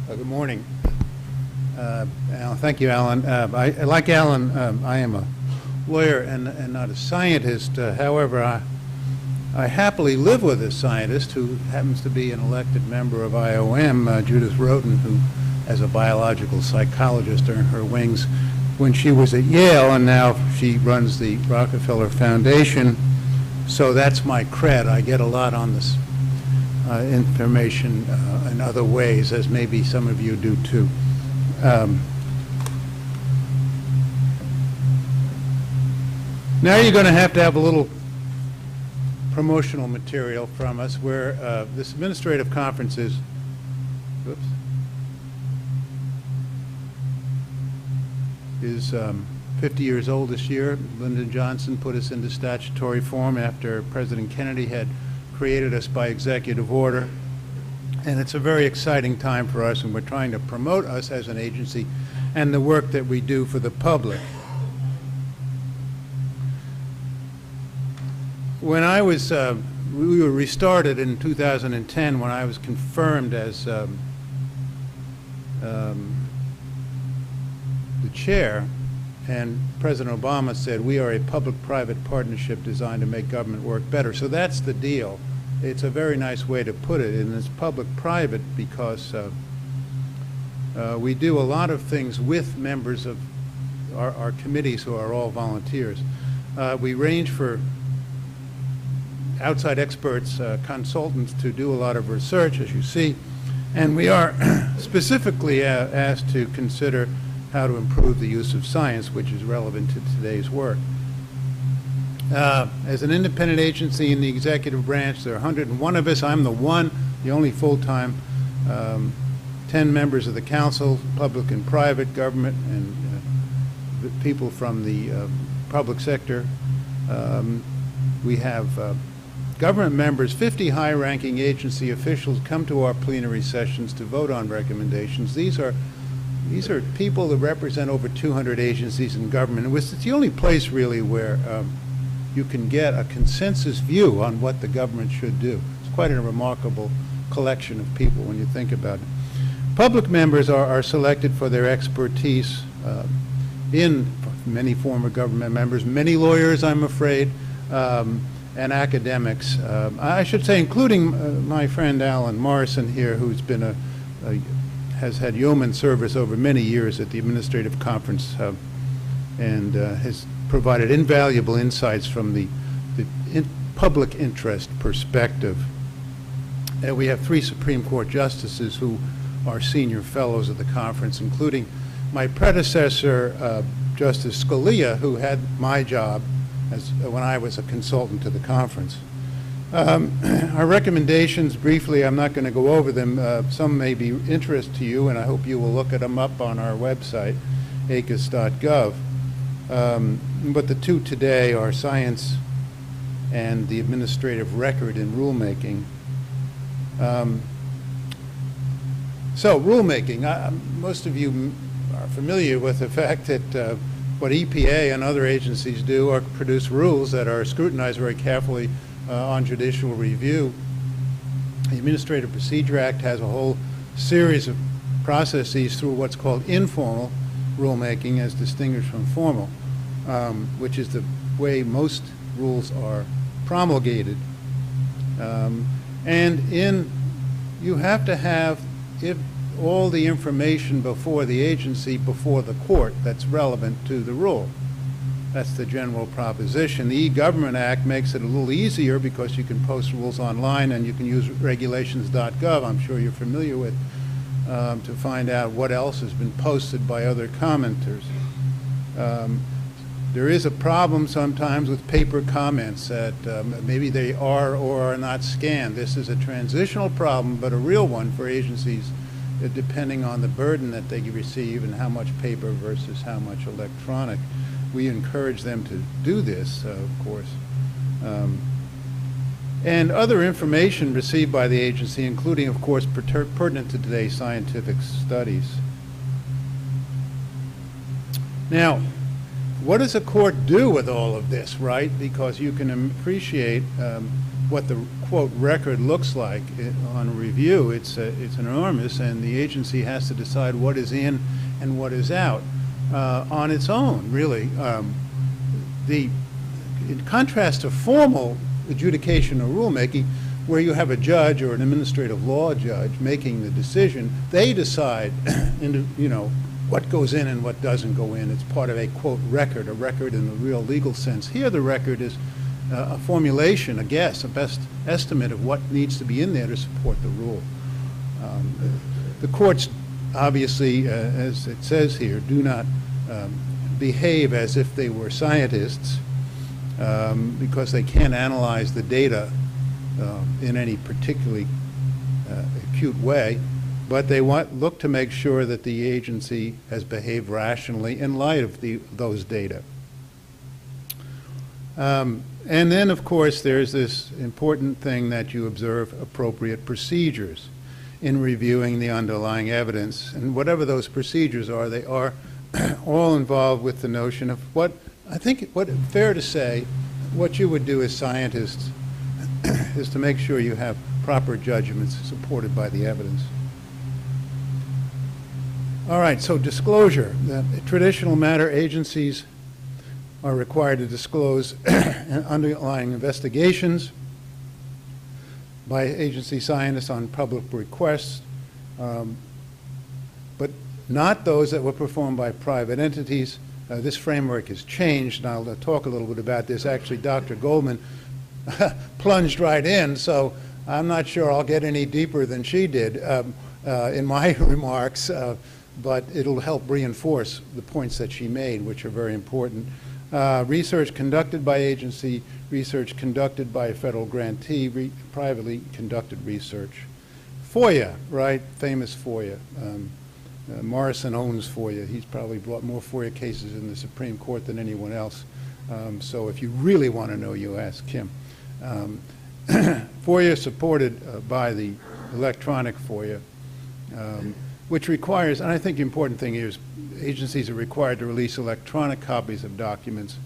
Good morning. Thank you, Alan. Like Alan, I am a lawyer and not a scientist. However, I happily live with a scientist who happens to be an elected member of IOM, Judith Roden, who, as a biological psychologist, earned her wings when she was at Yale, and now she runs the Rockefeller Foundation. So that's my cred. I get a lot on this information in other ways, as maybe some of you do too. Now you're going to have a little promotional material from us, where this administrative conference is, whoops, is 50 years old this year. Lyndon Johnson put us into statutory form after President Kennedy had created us by executive order. And it's a very exciting time for us, and we're trying to promote us as an agency and the work that we do for the public. When I was, we were restarted in 2010 when I was confirmed as the chair, and President Obama said, we are a public-private partnership designed to make government work better. So that's the deal. It's a very nice way to put it, and it's public-private because we do a lot of things with members of our committees who are all volunteers. We range for outside experts, consultants, to do a lot of research, as you see, and we are specifically asked to consider how to improve the use of science, which is relevant to today's work. As an independent agency in the executive branch, there are 101 of us. I'm the only full-time, 10 members of the council, public and private, government, and people from the public sector. We have government members, 50 high-ranking agency officials come to our plenary sessions to vote on recommendations. These are people that represent over 200 agencies in government. It's the only place really where you can get a consensus view on what the government should do. It's quite a remarkable collection of people when you think about it. Public members are selected for their expertise in many former government members, many lawyers, I'm afraid, and academics. I should say, including my friend Alan Morrison here, who's been has had yeoman service over many years at the administrative conference and has provided invaluable insights from the public interest perspective. And we have 3 Supreme Court justices who are senior fellows of the conference, including my predecessor, Justice Scalia, who had my job when I was a consultant to the conference. Our recommendations, briefly, I'm not going to go over them. Some may be of interest to you, and I hope you will look them up on our website, acas.gov. But the 2 today are science and the administrative record in rulemaking. So rulemaking, most of you are familiar with the fact that what EPA and other agencies do are produce rules that are scrutinized very carefully on judicial review. The Administrative Procedure Act has a whole series of processes through what's called informal rulemaking as distinguished from formal, which is the way most rules are promulgated. You have to have all the information before the agency, before the court, that's relevant to the rule. That's the general proposition. The E-Government Act makes it a little easier because you can post rules online and you can use regulations.gov, I'm sure you're familiar with, to find out what else has been posted by other commenters. There is a problem sometimes with paper comments that maybe they are or are not scanned. This is a transitional problem, but a real one for agencies, depending on the burden that they receive and how much paper versus how much electronic. We encourage them to do this, of course. And other information received by the agency, including, of course, pertinent to today's scientific studies. Now, what does a court do with all of this, right? Because you can appreciate what the quote, record looks like on review, it's enormous, and the agency has to decide what is in and what is out on its own, really. In contrast to formal adjudication or rulemaking, where you have a judge or an administrative law judge making the decision, they decide what goes in and what doesn't go in. It's part of a, quote, record, a record in the real legal sense. Here the record is a formulation, a guess, a best estimate of what needs to be in there to support the rule. The courts, obviously, as it says here, do not behave as if they were scientists because they can't analyze the data in any particularly acute way, but they look to make sure that the agency has behaved rationally in light of those data. And then, of course, there's this important thing that you observe appropriate procedures in reviewing the underlying evidence. And whatever those procedures are, they are all involved with the notion of what fair to say, what you would do as scientists is to make sure you have proper judgments supported by the evidence. All right, so disclosure. The traditional matter agencies are required to disclose underlying investigations by agency scientists on public requests, but not those that were performed by private entities. This framework has changed, and I'll talk a little bit about this. Actually, Dr. Goldman plunged right in, so I'm not sure I'll get any deeper than she did in my remarks, but it'll help reinforce the points that she made, which are very important. Research conducted by agency, research conducted by a federal grantee, privately conducted research. FOIA, right? Famous FOIA. Morrison owns FOIA. He's probably brought more FOIA cases in the Supreme Court than anyone else. So if you really want to know, you ask him. FOIA supported by the electronic FOIA, which requires, and I think the important thing here is agencies are required to release electronic copies of documents.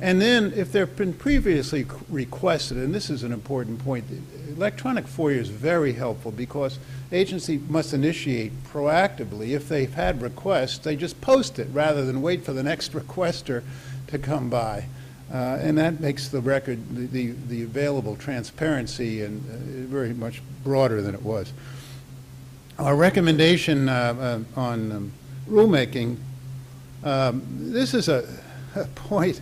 And then if they've been previously requested, and this is an important point, electronic FOIA is very helpful because agency must initiate proactively. If they've had requests, they just post it rather than wait for the next requester to come by. And that makes the record, the available transparency and very much broader than it was. Our recommendation on rulemaking, this is a point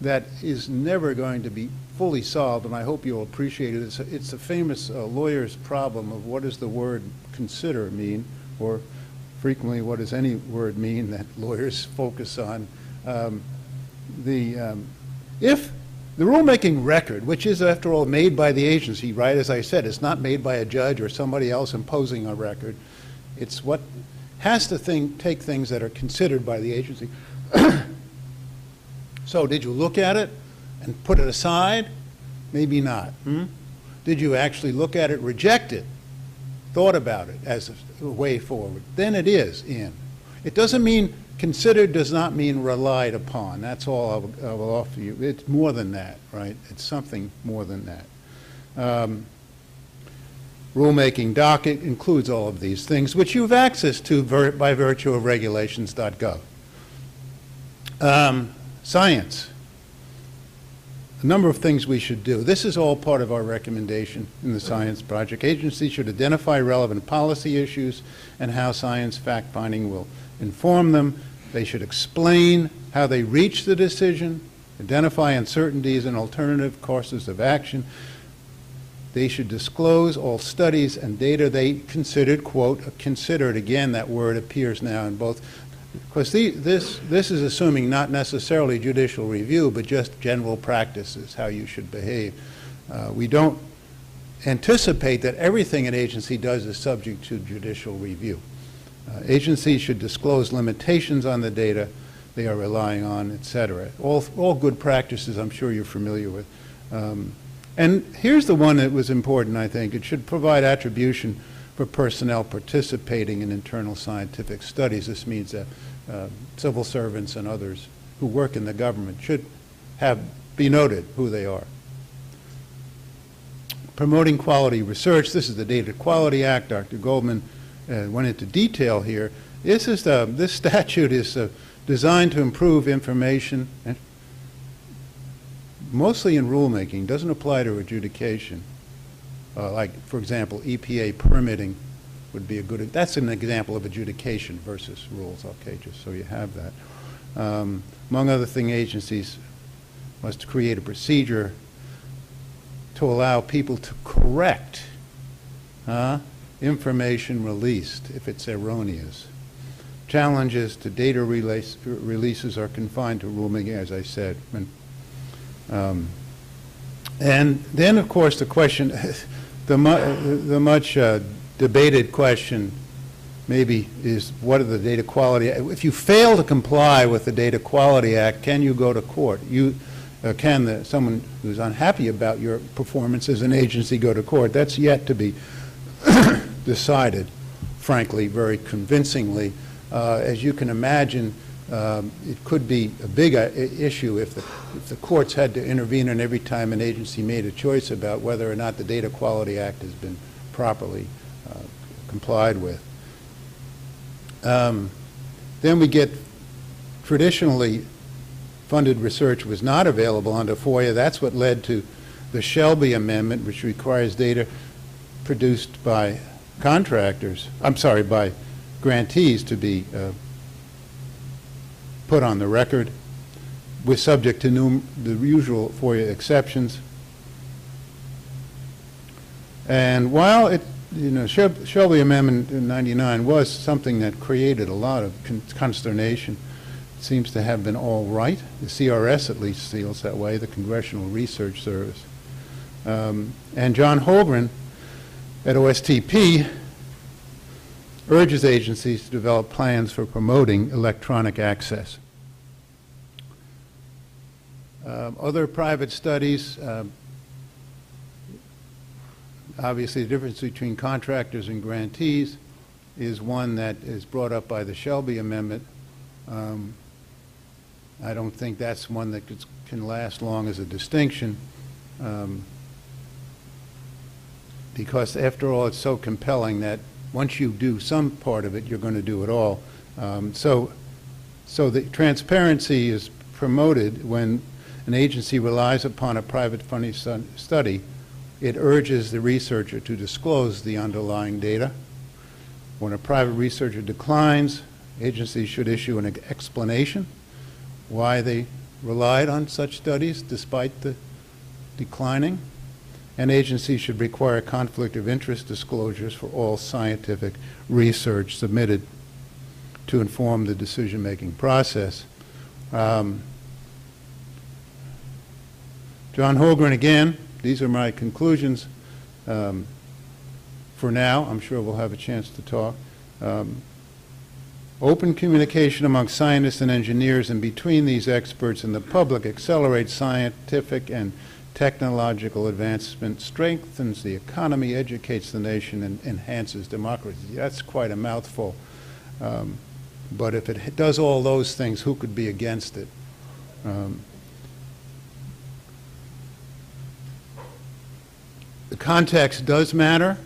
that is never going to be fully solved, and I hope you'll appreciate it. It's a famous lawyer's problem of what does the word consider mean, or frequently what does any word mean that lawyers focus on. If the rulemaking record, which is, after all, made by the agency, right, as I said, it's not made by a judge or somebody else imposing a record. It's what has to take things that are considered by the agency. So did you look at it and put it aside? Maybe not. Did you actually look at it, reject it, thought about it as a way forward? Then it is in. It doesn't mean considered, does not mean relied upon. That's all I will offer you. It's more than that, right? It's something more than that. Rulemaking docket includes all of these things, which you have access to by virtue of regulations.gov. Science. A number of things we should do. This is all part of our recommendation in the science project. Agencies should identify relevant policy issues and how science fact-finding will inform them. They should explain how they reach the decision, identify uncertainties and alternative courses of action. They should disclose all studies and data they considered, quote, considered, again, that word appears now in both, because this is assuming not necessarily judicial review, but just general practices, how you should behave. We don't anticipate that everything an agency does is subject to judicial review. Agencies should disclose limitations on the data they are relying on, et cetera. All good practices I'm sure you're familiar with. And here's the one that was important, I think. It should provide attribution for personnel participating in internal scientific studies. This means that civil servants and others who work in the government should be noted who they are. promoting quality research. This is the Data Quality Act. Dr. Goldman went into detail here. This statute is designed to improve information, mostly in rulemaking. Doesn't apply to adjudication. Like, for example, EPA permitting would be a good, that's an example of adjudication versus rules, okay, just so you have that. Among other things, agencies must create a procedure to allow people to correct information released if it's erroneous. Challenges to data releases are confined to rulemaking, as I said. And then, of course, the question, the much debated question maybe is, what are the data quality? If you fail to comply with the Data Quality Act, can you go to court? Can someone who's unhappy about your performance as an agency go to court? That's yet to be decided, frankly, very convincingly. As you can imagine, it could be a big issue if the courts had to intervene on every time an agency made a choice about whether or not the Data Quality Act has been properly complied with. Then we get traditionally funded research was not available under FOIA. That's what led to the Shelby Amendment, which requires data produced by contractors, by grantees to be put on the record. We're subject to the usual FOIA exceptions. And while it, Shelby Amendment in '99 was something that created a lot of consternation, it seems to have been all right. The CRS at least feels that way, the Congressional Research Service. And John Holgren at OSTP urges agencies to develop plans for promoting electronic access. Other private studies, obviously the difference between contractors and grantees is one that is brought up by the Shelby Amendment. I don't think that's one that can last long as a distinction, because after all it's so compelling that once you do some part of it, you're going to do it all. So the transparency is promoted when an agency relies upon a private funding study. It urges the researcher to disclose the underlying data. When a private researcher declines, agencies should issue an explanation why they relied on such studies despite the declining. And agencies should require conflict of interest disclosures for all scientific research submitted to inform the decision-making process. John Holgren again, these are my conclusions for now. I'm sure we'll have a chance to talk. Open communication among scientists and engineers and between these experts and the public accelerates scientific and technological advancement, strengthens the economy, educates the nation, and enhances democracy. That's quite a mouthful. But if it does all those things, who could be against it? The context does matter.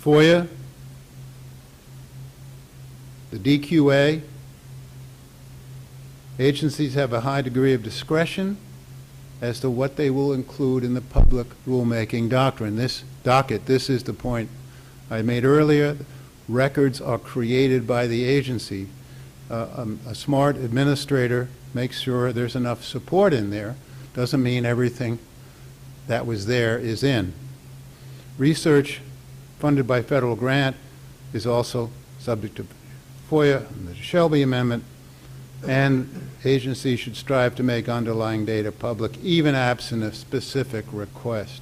FOIA, the DQA, agencies have a high degree of discretion as to what they will include in the public rulemaking doctrine. This is the point I made earlier. Records are created by the agency. A smart administrator makes sure there's enough support in there. Doesn't mean everything that was there is in. Research funded by federal grant is also subject to FOIA and the Shelby Amendment, and agencies should strive to make underlying data public, even absent a specific request.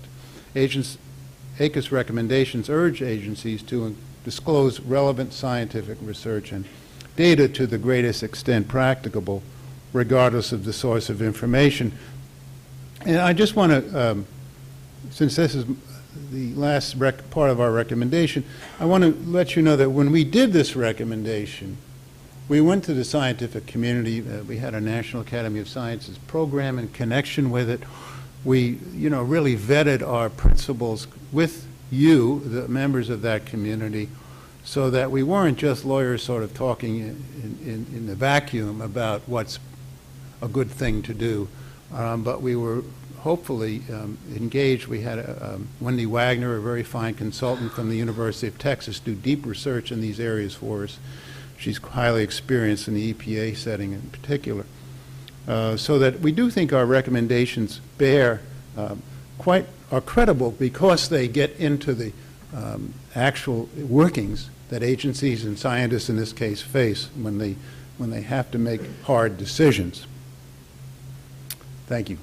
ACUS recommendations urge agencies to disclose relevant scientific research and data to the greatest extent practicable, regardless of the source of information. And I just want to, since this is the last part of our recommendation, I want to let you know that when we did this recommendation, we went to the scientific community. We had a National Academy of Sciences program in connection with it. we, you know, really vetted our principles with you, the members of that community, so that we weren't just lawyers sort of talking in the vacuum about what's a good thing to do, but we were hopefully engaged. We had Wendy Wagner, a very fine consultant from the University of Texas, do deep research in these areas for us. She's highly experienced in the EPA setting in particular. So that we do think our recommendations are credible because they get into the actual workings that agencies and scientists in this case face when they have to make hard decisions. Thank you.